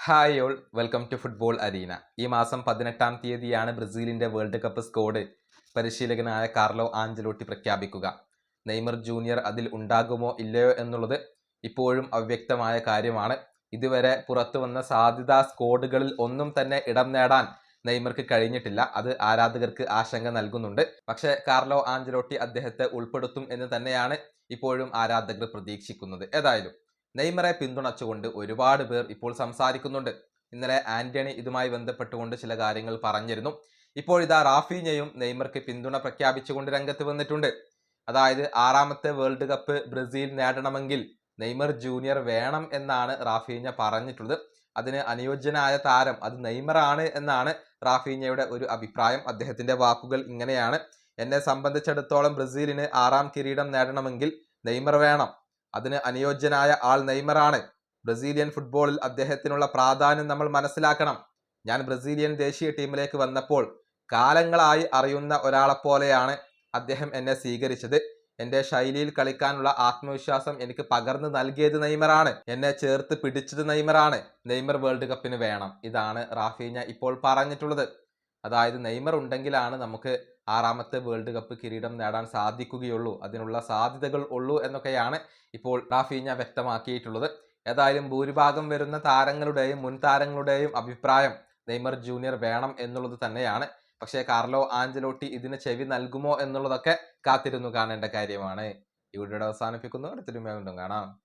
Hi all welcome to football arena. ഈ മാസം 18-ാം തീയതിയാണ് ബ്രസീലിന്റെ വേൾഡ് കപ്പ് സ്ക്വാഡ് പരിശീലകനായ കാർലോ ആഞ്ചലോട്ടി പ്രഖ്യാപിക്കുക. നെയ്മർ ജൂനിയർ അതിൽ ഉണ്ടാകുമോ ഇല്ലയോ എന്നുള്ളത് ഇപ്പോഴും അവ്യക്തമായ കാര്യമാണ്. ഇതുവരെ പുറത്തു വന്ന സാധ്യതാ സ്ക്വാഡുകളിൽ ഒന്നും തന്നെ ഇടം നേടാൻ നെയ്മർക്ക് കഴിഞ്ഞിട്ടില്ല. അത് ആരാധകർക്ക് ആശങ്ക നൽകുന്നുണ്ട്. പക്ഷേ കാർലോ ആഞ്ചലോട്ടി അദ്ദേഹത്തെ ഉൾപ്പെടുത്തും എന്ന് തന്നെയാണ് ഇപ്പോഴും ആരാധകർ പ്രതീക്ഷിക്കുന്നത്. ഏതായാലും നെയ്മറെ പിന്തുണച്ചുകൊണ്ട് ഒരുപാട് പേർ ഇപ്പോൾ സംസാരിക്കുന്നുണ്ട്. ഇന്നലെ ആന്റണി ഇതുമായി ബന്ധപ്പെട്ടുകൊണ്ട് ചില കാര്യങ്ങൾ പറഞ്ഞിരുന്നു. ഇപ്പോൾ ഇതാ റാഫീഞ്ഞയും നെയ്മർക്ക് പിന്തുണ പ്രഖ്യാപിച്ചുകൊണ്ട് രംഗത്ത് വന്നിട്ടുണ്ട്. അതായത് 6ാമത്തെ വേൾഡ് കപ്പ് ബ്രസീൽ നേടണമെങ്കിൽ നെയ്മർ ജൂനിയർ വേണം എന്നാണ് റാഫീഞ്ഞ പറഞ്ഞിട്ടുള്ളത്. അതിന് അനുയോജ്യനായ താരം അത് നെയ്മറാണ് എന്നാണ് റാഫീഞ്ഞയുടെ ഒരു അഭിപ്രായം. അദ്ദേഹത്തിന്റെ വാക്കുകൾ ഇങ്ങനെയാണ്: എന്നെ സംബന്ധിച്ചിടത്തോളം ബ്രസീലിന് 6ാം കിരീടം നേടണമെങ്കിൽ നെയ്മർ വേണം. അതിന് അനുയോജ്യനായ ആൾ നെയ്മറാണ്. ബ്രസീലിയൻ ഫുട്ബോളിൽ അദ്ദേഹത്തിനുള്ള പ്രാധാന്യം നമ്മൾ മനസ്സിലാക്കണം. ഞാൻ ബ്രസീലിയൻ ദേശീയ ടീമിലേക്ക് വന്നപ്പോൾ കാലങ്ങളായി അറിയുന്ന ഒരാളെപ്പോലെയാണ് അദ്ദേഹം എന്നെ സ്വീകരിച്ചത്. എന്റെ ശൈലിയിൽ കളിക്കാനുള്ള ആത്മവിശ്വാസം എനിക്ക് പകർന്നു നൽകിയത് നെയ്മറാണ്. എന്നെ ചേർത്ത് പിടിച്ചത് നെയ്മറാണ്. നെയ്മർ വേൾഡ് കപ്പിന് വേണം. ഇതാണ് റാഫീഞ്ഞ ഇപ്പോൾ പറഞ്ഞിട്ടുള്ളത്. അതായത് നെയ്മർ ഉണ്ടെങ്കിലാണ് നമുക്ക് 6ാമത്തെ വേൾഡ് കപ്പ് കിരീടം നേടാൻ സാധിക്കുകയുള്ളൂ, അതിനുള്ള സാധ്യതകൾ ഉള്ളൂ എന്നൊക്കെയാണ് ഇപ്പോൾ റാഫീഞ്ഞ വ്യക്തമാക്കിയിട്ടുള്ളത്. ഏതായാലും ഭൂരിഭാഗം വരുന്ന താരങ്ങളുടെയും മുൻ താരങ്ങളുടെയും അഭിപ്രായം നെയ്മർ ജൂനിയർ വേണം എന്നുള്ളത് തന്നെയാണ്. പക്ഷേ കാർലോ ആഞ്ചലോട്ടി ഇതിന് ചെവി നൽകുമോ എന്നുള്ളതൊക്കെ കാത്തിരുന്നു കാണേണ്ട കാര്യമാണ്. ഈ വീഡിയോ അവസാനിപ്പിക്കുന്നു. അടുത്തൊരു വീണ്ടും കാണാം.